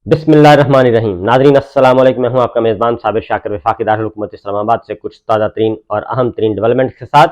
बिस्मिल्लाहिर्रहमानिर्रहीम। नाज़रीन अस्सलाम वालेकुम, मैं हूं आपका मेज़बान साबिर शाकिर वफाकी दारुल-हुकूमत इस्लामाबाद से कुछ ताज़ा तरीन और अहम तरीन डेवलपमेंट के साथ।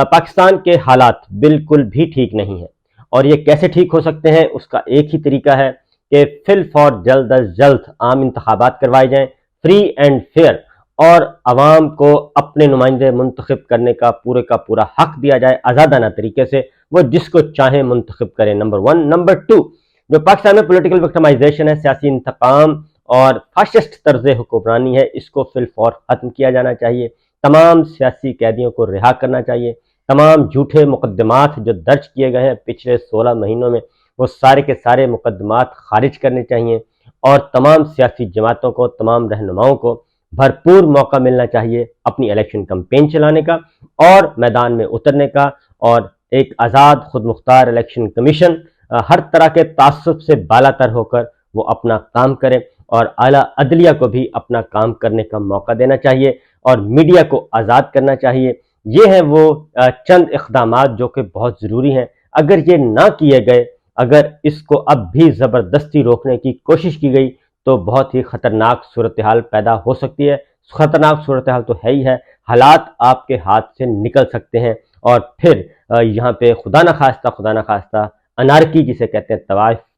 पाकिस्तान के हालात बिल्कुल भी ठीक नहीं है और ये कैसे ठीक हो सकते हैं उसका एक ही तरीका है कि फिल फॉर जल्द अज जल्द आम इंतखाबात करवाए जाएँ, फ्री एंड फेयर, और अवाम को अपने नुमाइंदे मुंतखब करने का पूरा हक दिया जाए आज़ादाना तरीके से। वो जिसको चाहे मुंतखब करें, नंबर वन। नंबर टू, जो पाकिस्तान में पॉलिटिकल विक्टिमाइजेशन है, सियासी इंतकाम और फाशिस्ट तर्ज हुक्मरानी है, इसको फिल फौर खत्म किया जाना चाहिए। तमाम सियासी कैदियों को रिहा करना चाहिए। तमाम झूठे मुकदमात जो दर्ज किए गए हैं पिछले 16 महीनों में, वो सारे के सारे मुकदमात खारिज करने चाहिए और तमाम सियासी जमातों को, तमाम रहनुमाओं को भरपूर मौका मिलना चाहिए अपनी इलेक्शन कैंपेन चलाने का और मैदान में उतरने का। और एक आज़ाद खुद मुख्तार इलेक्शन कमीशन हर तरह के तासुब से बालातर होकर वो अपना काम करे और आला अदलिया को भी अपना काम करने का मौका देना चाहिए और मीडिया को आज़ाद करना चाहिए। ये हैं वो चंद इक़दामात जो कि बहुत ज़रूरी हैं। अगर ये ना किए गए, अगर इसको अब भी ज़बरदस्ती रोकने की कोशिश की गई तो बहुत ही ख़तरनाक सूरत हाल पैदा हो सकती है। ख़तरनाक सूरत हाल तो है ही है, हालात आपके हाथ से निकल सकते हैं और फिर यहाँ पे खुदा न खास्ता अनारकी जिसे कहते हैं,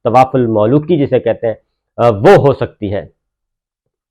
तवाफुल मौलूकी जिसे कहते हैं, वो हो सकती है।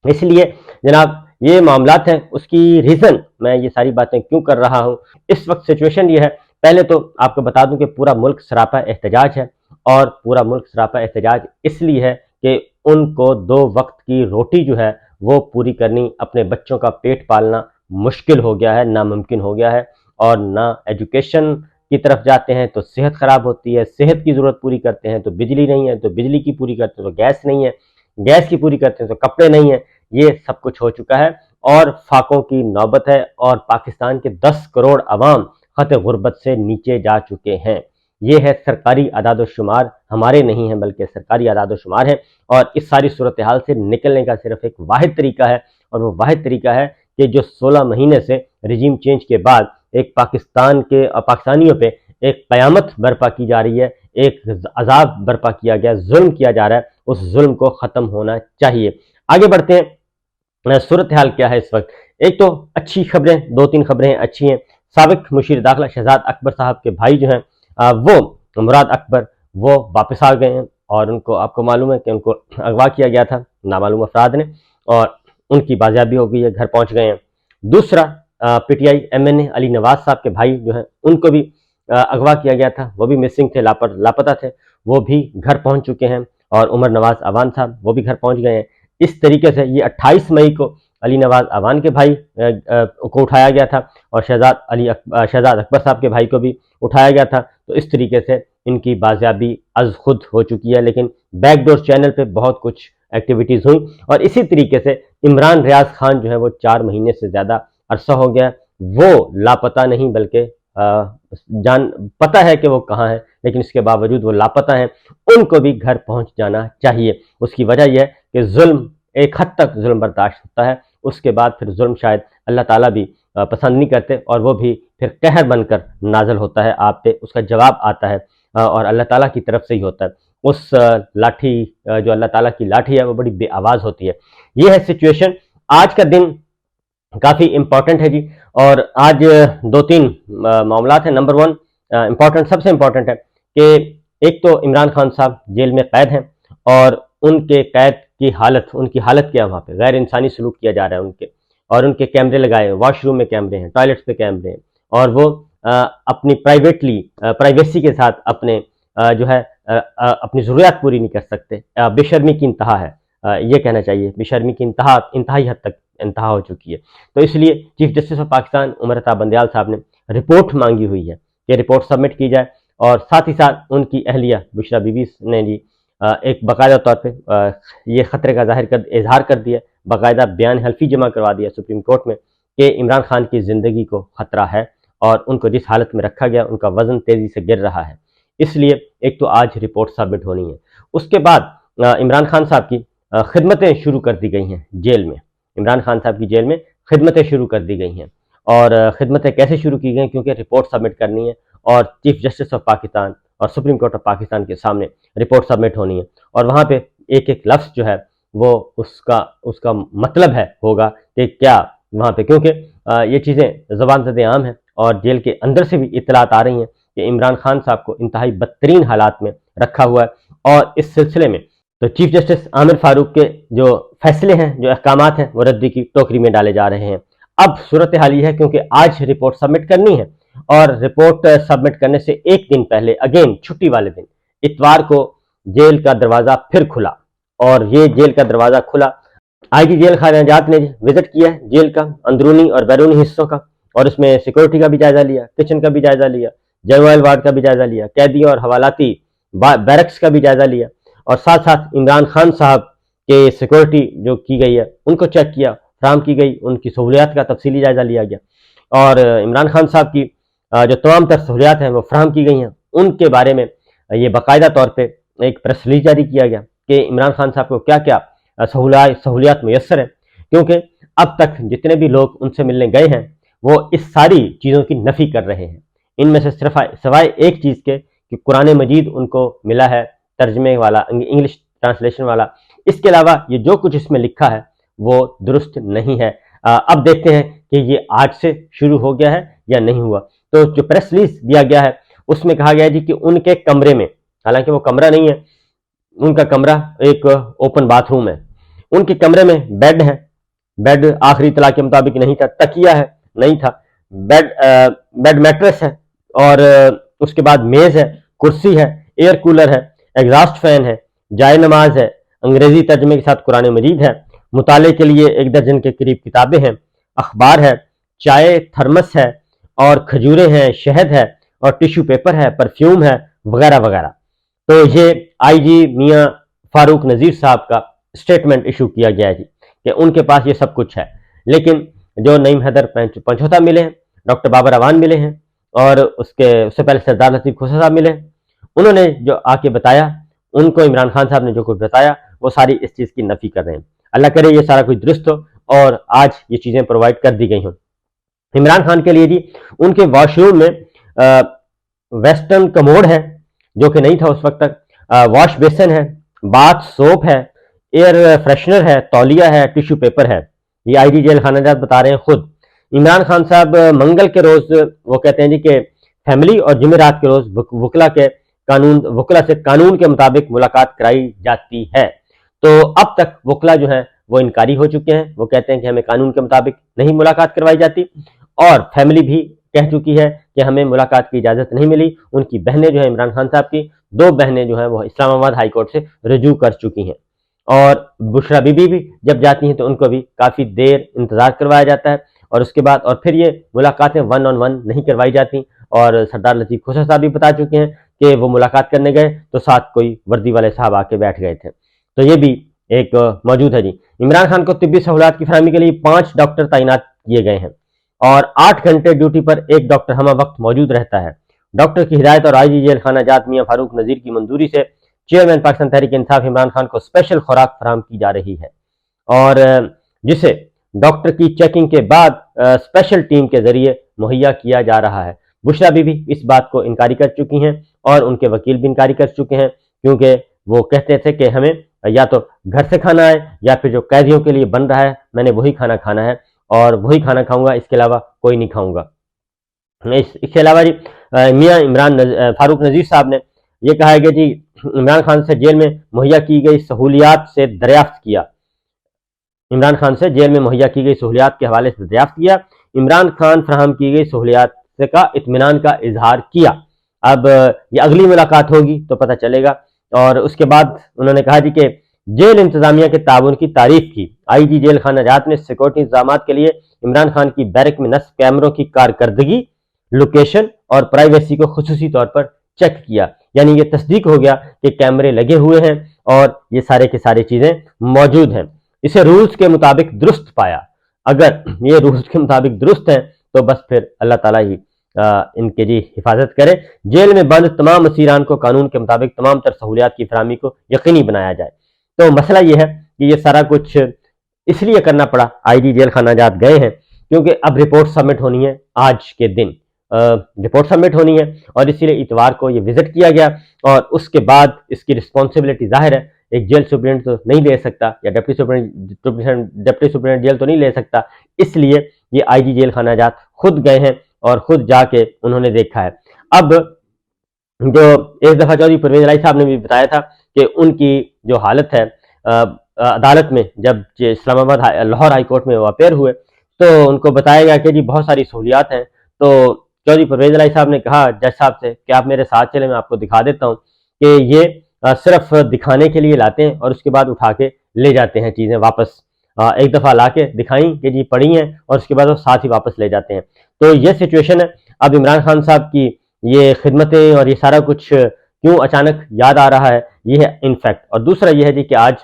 इसलिए जनाब, ये मामलात हैं, उसकी रीज़न मैं ये सारी बातें क्यों कर रहा हूँ। इस वक्त सिचुएशन ये है, पहले तो आपको बता दूं कि पूरा मुल्क सरापा एहतजाज है और पूरा मुल्क सरापा एहतजाज इसलिए है कि उनको 2 वक्त की रोटी जो है वो पूरी करनी, अपने बच्चों का पेट पालना मुश्किल हो गया है, नामुमकिन हो गया है। और ना एजुकेशन की तरफ जाते हैं तो सेहत ख़राब होती है, सेहत की ज़रूरत पूरी करते हैं तो बिजली नहीं है, तो बिजली की पूरी करते हैं तो गैस नहीं है, गैस की पूरी करते हैं तो कपड़े नहीं है। ये सब कुछ हो चुका है और फाकों की नौबत है और पाकिस्तान के 10 करोड़ अवाम खत गुर्बत से नीचे जा चुके हैं। ये है सरकारी आदाद-ओ-शुमार, हमारे नहीं हैं बल्कि सरकारी आदाद-ओ-शुमार हैं। और इस सारी सूरत हाल से निकलने का सिर्फ एक वाहिद तरीका है और वो वाहिद तरीका है कि जो 16 महीने से रिजीम चेंज के बाद एक पाकिस्तानियों पे एक क़यामत बर्पा की जा रही है, एक अजाब बर्पा किया गया, जुल्म किया जा रहा है, उस जुल्म को ख़त्म होना चाहिए। आगे बढ़ते हैं, सूरत हाल क्या है इस वक्त। एक तो अच्छी खबरें, 2-3 खबरें अच्छी हैं। साबिक मुशीर दाखिला शहजाद अकबर साहब के भाई जो हैं, वो मुराद अकबर, वो वापस आ गए हैं और उनको, आपको मालूम है कि उनको अगवा किया गया था नामालूम अफराद ने और उनकी बाजियाबी हो गई है, घर पहुंच गए हैं। दूसरा, पीटीआई एमएनए अली नवाज साहब के भाई जो हैं, उनको भी अगवा किया गया था, वो भी मिसिंग थे, लापता थे, वो भी घर पहुंच चुके हैं। और उमर नवाज अवान साहब, वो भी घर पहुंच गए हैं। इस तरीके से ये 28 मई को अली नवाज अवान के भाई को उठाया गया था और शहजाद अकबर साहब के भाई को भी उठाया गया था। तो इस तरीके से इनकी बाजियाबी अज खुद हो चुकी है, लेकिन बैकडोर चैनल पे बहुत कुछ एक्टिविटीज़ हुई और इसी तरीके से इमरान रियाज खान जो है वो 4 महीने से ज़्यादा अरसा हो गया, वो लापता नहीं बल्कि पता है कि वो कहाँ है, लेकिन इसके बावजूद वो लापता हैं। उनको भी घर पहुंच जाना चाहिए। उसकी वजह यह है कि जुल्म, एक हद तक जुल्म बर्दाश्त होता है, उसके बाद फिर जुल्म शायद अल्लाह ताला भी पसंद नहीं करते और वो भी फिर कहर बनकर नाजल होता है आप पे, उसका जवाब आता है और अल्लाह ताला की तरफ से ही होता है। उस लाठी, जो अल्लाह ताला की लाठी है, वो बड़ी बेआवाज़ होती है। ये है सिचुएशन। आज का दिन काफ़ी इम्पॉर्टेंट है जी और आज 2-3 मामलात हैं। नंबर 1 इम्पॉर्टेंट, सबसे इम्पॉर्टेंट है कि एक तो इमरान खान साहब जेल में कैद हैं और उनके कैद की हालत, उनकी हालत क्या है, वहाँ पे गैर इंसानी सलूक किया जा रहा है उनके, और उनके कैमरे लगाए हैं, वॉशरूम में कैमरे हैं, टॉयलेट्स पे कैमरे हैं और वो अपनी प्राइवेसी के साथ अपने जो है अपनी ज़रूरियात पूरी नहीं कर सकते। बेशर्मी की इंतहा है, ये कहना चाहिए, बेशर्मी की इंतहाई हद तक इंतहा हो चुकी है। तो इसलिए chief justice of Pakistan Umar Ata Bandial साहब ने रिपोर्ट मांगी हुई है कि रिपोर्ट सबमिट की जाए और साथ ही साथ उनकी अहलिया बुशरा बीबी ने जी एक बाकायदा तौर पे ये ख़तरे का इजहार कर दिया, बाकायदा बयान हल्फी जमा करवा दिया सुप्रीम कोर्ट में कि इमरान खान की ज़िंदगी को ख़तरा है और उनको जिस हालत में रखा गया, उनका वज़न तेज़ी से गिर रहा है। इसलिए एक तो आज रिपोर्ट सबमिट होनी है। उसके बाद इमरान खान साहब की खिदमतें शुरू कर दी गई हैं जेल में। इमरान खान साहब की जेल में खिदमतें शुरू कर दी गई हैं और खिदमतें कैसे शुरू की गई, क्योंकि रिपोर्ट सबमिट करनी है और चीफ जस्टिस ऑफ पाकिस्तान और सुप्रीम कोर्ट ऑफ पाकिस्तान के सामने रिपोर्ट सबमिट होनी है और वहाँ पे ایک ایک لفظ جو ہے وہ اس کا مطلب ہوگا کہ کیا وہاں پہ، کیونکہ یہ چیزیں زبان زد عام ہیں اور جیل کے اندر سے بھی اطلاعات آ رہی ہیں کہ عمران خان صاحب کو انتہائی بدترین حالات میں رکھا ہوا ہے، اور اس سلسلے میں تو چیف جسٹس عامر فاروق کے جو فیصلے ہیں، جو احکامات ہیں، وہ ردی کی ٹوکری میں ڈالے جا رہے ہیں۔ اب صورتحال یہ ہے کیونکہ آج رپورٹ سبمٹ کرنی ہے، اور رپورٹ سبمٹ کرنے سے ایک دن پہلے اگین چھٹی والے دن اتوار کو جیل کا دروازہ پھر کھلا، اور یہ جیل کا دروازہ کھلا، آئی جی جیل خانہ جات نے وزٹ کیا ہے جیل کا اندرونی اور بیرونی حصوں کا، اور اس میں سیکورٹی کا بھی جائزہ لیا، کچن کا بھی جائزہ لیا، جیل وارڈ کا بھی جائزہ لیا، قیدیوں اور حوالاتی بیرکس کا بھی جائزہ لیا، اور ساتھ ساتھ عمران خان صاحب کے سیکورٹی جو کی گئی ہے ان کو چیک کیا، فراہم کی گئی ان کی سہولیات کا تفصیلی جائزہ لیا گیا، اور عمران خان صاحب کی جو تمام تر سہولیات ہیں وہ فراہم کی گئی ہیں، ان کے بارے میں یہ باقاعدہ طور پہ ایک پریس ریلیز جاری کیا گیا کہ عمران خان صاحب کو کیا کیا سہولیات میسر ہیں، کیونکہ اب تک جتنے بھی لوگ ان سے ملنے گئے ہیں وہ اس ساری چیزوں کی نفی کر رہے ہیں، ان میں سے صرف سوائے ایک چیز کے کہ قرآن مجید ان کو ملا ہے ترجمے والا، انگلش ٹرانسلیشن والا، اس کے علاوہ یہ جو کچھ اس میں لکھا ہے وہ درست نہیں ہے۔ اب دیکھتے ہیں کہ یہ آج سے شروع ہو گیا ہے یا نہیں ہوا۔ تو جو پریس ریلیز دیا گیا ہے اس میں کہا گیا جی کہ ان کے کمرے میں، حالانکہ وہ کمرہ نہیں ہے، ان کا کمرہ ایک اوپن باتھ روم ہے، ان کے کمرے میں بیڈ ہے، بیڈ آخری اطلاع کے مطابق نہیں تھا، تکیہ ہے نہیں تھا، بیڈ میٹرس ہے، اور اس کے بعد میز ہے، کرسی ہے، ایئر کولر ہے، ایگزاسٹ فین ہے، جائے نماز ہے، انگریزی ترجمے کے ساتھ قرآن مجید ہے، مطالعے کے لیے 1 درجن کے قریب کتابیں ہیں، اخبار ہے، چائے تھرمس ہے، اور کھجوریں ہیں، شہد ہے، اور ٹیشو پیپر ہے، پرفیوم ہے، وغیرہ وغیرہ۔ تو یہ آئی جی میاں فاروق نذیر صاحب کا اسٹیٹمنٹ ایشو کیا گیا ہے جی کہ ان کے پاس یہ سب کچھ ہے، لیکن جو نعیم حیدر پنچوتا ملے ہیں، ڈاکٹر بابر اعوان ملے ہیں، اور اس سے پہلے سردار لطیف کھوسہ صاحب ملے ہیں، انہوں نے جو آ کے بتایا، ان کو عمران خان صاحب نے جو کچھ بتایا وہ ساری اس چیز کی نفی کر رہے ہیں۔ اللہ کرے یہ سارا کچھ درست ہو اور آج یہ چیزیں پرووائڈ کر دی گئی ہوں۔ عمران خان کے لیے جی ان کے واش روم میں ویسٹرن کموڈ ہے جو کہ نہیں تھا اس وقت تک، واش بیسن ہے، باتھ سوپ ہے، ایئر فریشنر ہے، تولیہ ہے، ٹیشو پیپر ہے۔ یہ آئی جی جیل خانہ جات بتا رہے ہیں خود۔ عمران خان صاحب منگل کے روز وہ کہتے ہیں جی کہ فیملی اور جمعرات کے روز وکلا سے قانون کے مطابق ملاقات کرائی جاتی ہے۔ تو اب تک وکلا جو ہیں وہ انکاری ہو چکے ہیں، وہ کہتے ہیں کہ ہمیں قانون کے مطابق نہیں ملاقات کروائی جاتی، اور فیملی بھی کہہ چکی ہے کہ ہمیں ملاقات کی اجازت نہیں ملی۔ ان کی بہنیں جو ہیں عمران خان صاحب کی 2 بہنیں جو ہیں وہ اسلام آباد ہائی کورٹ سے رجوع کر چکی ہیں، اور بشرا بی بی بھی جب جاتی ہیں تو ان کو بھی کافی دیر انتظار کروایا جاتا ہے، اور اس کے بعد اور پھر یہ ملاقاتیں 1 on 1 نہیں کروائی جاتی، اور سردار لطیف کھوسہ صاحب بھی بتا چکے ہیں کہ وہ ملاقات کرنے گئے تو ساتھ کوئی وردی والے صاحب آ کے بیٹھ گئے تھے۔ تو یہ بھی ایک موجود ہے جی۔ عمران خان کو طبی سہولیات کی فراہمی کے لیے 5 ڈاکٹر تعینات کیے گئے ہیں، اور 8 گھنٹے ڈیوٹی پر 1 ڈاکٹر ہمہ وقت موجود رہتا ہے۔ ڈاکٹر کی ہدایت اور آئی جی جیل خانہ جات میاں فاروق نذیر کی منظوری سے چیئرمین پاکستان تحریک انصاف عمران خان کو اسپیشل خوراک فراہم کی جا رہی ہے، اور جسے ڈاکٹر کی چیکنگ کے بعد اسپیشل ٹیم کے ذریعے مہیا کیا جا رہا ہے۔ بشرا بی بھی اس بات کو انکاری کر چکی ہیں، اور ان کے وکیل بھی انکاری کر چکے ہیں، کیونکہ وہ کہتے تھے کہ ہمیں یا تو گھر سے کھانا ہے یا پھر جو قیدیوں کے لیے بن رہا ہے میں نے وہی کھانا کھانا ہے، اور وہی کھانا کھاؤں گا، اس کے علاوہ کوئی نہیں کھاؤں گا۔ اس کے علاوہ جی میاں عمران فاروق نذیر صاحب نے یہ کہا ہے کہ جی عمران خان سے جیل میں مہیا کی گئی سہولیات سے دریافت کیا، عمران خان سے جیل میں مہیا کی گئی سہولیات کے حوالے سے دریافت کیا، عمران خان فراہم کی گئی سہولیات کا اطمینان کا اظہار کیا۔ اب یہ اگلی ملاقات ہوگی تو پتہ چلے گا۔ اور اس کے بعد انہوں نے کہا جی کہ جیل انتظامیہ کے تعاون کی تعریف کی۔ آئی جی جیل خانہ جات نے سیکورٹی انتظامات کے لیے عمران خان کی بیرک میں نصب کیمروں کی کارکردگی، لوکیشن اور پرائیویسی کو خصوصی طور پر چیک کیا، یعنی یہ تصدیق ہو گیا کہ کیمرے لگے ہوئے ہیں اور یہ سارے کے سارے چیزیں موجود ہیں۔ اسے رولز کے مطابق درست پایا۔ اگر یہ رولز کے مطابق درست ہیں تو بس پھر اللہ تعالیٰ ہی ان کے جی حفاظت کرے۔ جیل میں بند تمام اسیران کو قانون کے مطابق تمام تر سہولیات کی فراہمی کو یقینی بنایا جائے۔ تو مسئلہ یہ ہے کہ یہ سارا کچھ اس لیے کرنا پڑا، آئی جی جیل خانہ جات گئے ہیں کیونکہ اب رپورٹ سبمٹ ہونی ہے، آج کے دن رپورٹ سبمٹ ہونی ہے، اور اسی لیے اتوار کو یہ وزٹ کیا گیا، اور اس کے بعد اس کی رسپانسبلٹی ظاہر ہے एक जेल सुप्रिटेंडेंट तो नहीं ले सकता, या डिप्टी सुप्रिटेंडेंट जेल तो नहीं ले सकता, इसलिए ये आईजी जेल खाना जात खुद गए हैं और खुद जाके उन्होंने देखा है। अब जो एक दफा चौधरी परवेज इलाही साहब ने भी बताया था कि उनकी जो हालत है अदालत में, जब इस्लामाबाद लाहौर हाई कोर्ट में वो अपेयर हुए तो उनको बताया गया कि जी बहुत सारी सहूलियात हैं। तो चौधरी परवेज इलाही साहब ने कहा जज साहब से कि आप मेरे साथ चले, मैं आपको दिखा देता हूँ कि ये सिर्फ दिखाने के लिए लाते हैं और उसके बाद उठा के ले जाते हैं चीज़ें वापस। एक दफ़ा ला के दिखाई कि जी पड़ी हैं और उसके बाद वो साथ ही वापस ले जाते हैं। तो ये सिचुएशन है। अब इमरान खान साहब की ये खिदमतें और ये सारा कुछ क्यों अचानक याद आ रहा है, ये है इनफैक्ट। और दूसरा ये है जी कि आज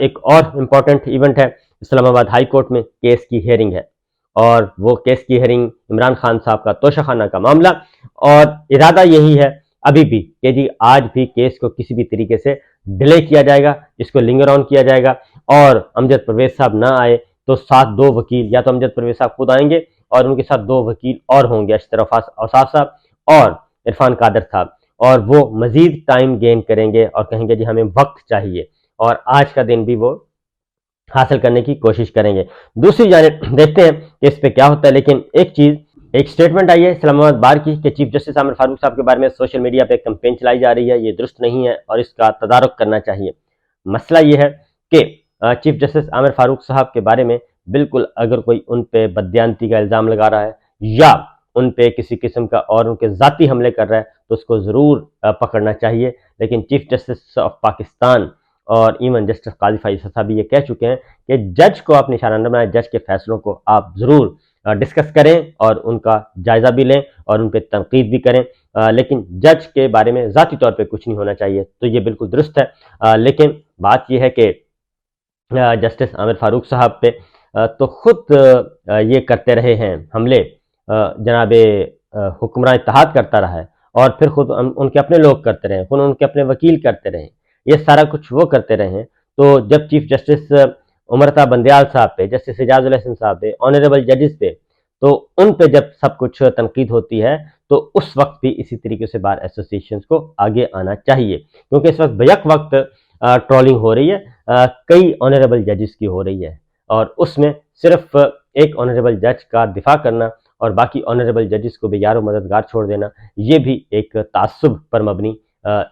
एक और इम्पॉर्टेंट इवेंट है, इस्लामाबाद हाई कोर्ट में केस की हियरिंग है, और वो केस की हियरिंग इमरान खान साहब का तोशाखाना का मामला, और इरादा यही है अभी भी कि जी आज भी केस को किसी भी तरीके से डिले किया जाएगा, इसको लिंगर ऑन किया जाएगा, और अमजद परवेज साहब ना आए तो साथ दो वकील, या तो अमजद परवेज साहब खुद आएंगे और उनके साथ दो वकील और होंगे, अशतर औसाफ साहब और इरफान कादर साहब, और वो मजीद टाइम गेन करेंगे और कहेंगे जी हमें वक्त चाहिए, और आज का दिन भी वो हासिल करने की कोशिश करेंगे। दूसरी जानिब देखते हैं कि इस पे क्या होता है। लेकिन एक स्टेटमेंट आई है इस्लामाबाद बार की कि चीफ जस्टिस आमिर फारूक साहब के बारे में सोशल मीडिया पे कैंपेन चलाई जा रही है, ये दुरुस्त नहीं है और इसका तदारुक करना चाहिए। मसला ये है कि चीफ जस्टिस आमिर फारूक साहब के बारे में बिल्कुल अगर कोई उन पे बददियानती का इल्ज़ाम लगा रहा है या उन पे किसी किस्म का और उनके ज़ाती हमले कर रहा है तो उसको ज़रूर पकड़ना चाहिए। लेकिन चीफ जस्टिस ऑफ पाकिस्तान और इवन जस्टिस काजी फाइज़ साहब भी ये कह चुके हैं कि जज को आप निशाना न बनाएं, जज के फैसलों को आप ज़रूर डिस्कस करें और उनका जायज़ा भी लें और उन पर तनकीद भी करें, लेकिन जज के बारे में ज़ाती तौर पे कुछ नहीं होना चाहिए। तो ये बिल्कुल दुरुस्त है। लेकिन बात यह है कि जस्टिस आमिर फारूक साहब पे तो खुद ये करते रहे हैं हमले, जनाब हुक्मरान इत्तेहाद करता रहा है, और फिर खुद उनके अपने लोग करते रहे, खुद उनके अपने वकील करते रहे, ये सारा कुछ वो करते रहे हैं। तो जब चीफ जस्टिस उमरता बंदयाल साहब पे, जस्टिस एजाजुल हसन साहब पे, ऑनरेबल जजेस पे, तो उन पे जब सब कुछ तनकीद होती है तो उस वक्त भी इसी तरीके से बार एसोसिएशन को आगे आना चाहिए, क्योंकि इस वक्त बैक वक्त ट्रोलिंग हो रही है, कई ऑनरेबल जजेस की हो रही है, और उसमें सिर्फ एक ऑनरेबल जज का दिफा करना और बाकी ऑनरेबल जजेस को बेयार मददगार छोड़ देना, ये भी एक तासुब पर मबनी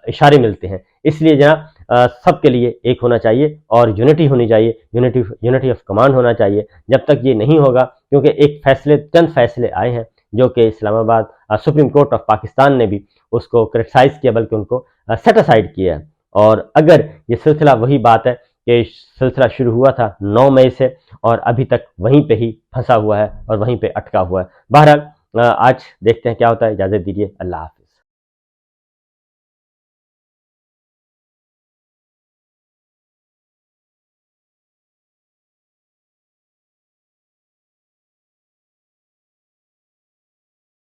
इशारे मिलते हैं। इसलिए जनाब सबके लिए एक होना चाहिए और यूनिटी होनी चाहिए, यूनिटी ऑफ कमांड होना चाहिए। जब तक ये नहीं होगा, क्योंकि चंद फैसले आए हैं जो कि Islamabad supreme court of Pakistan ने भी उसको क्रिटिसाइज किया, बल्कि उनको सेट असाइड किया है। और अगर ये सिलसिला वही बात है कि सिलसिला शुरू हुआ था 9 मई से और अभी तक वहीं पे ही फंसा हुआ है और वहीं पे अटका हुआ है। बहरहाल आज देखते हैं क्या होता है। इजाज़त दीजिए, अल्लाह हाफ़िज़।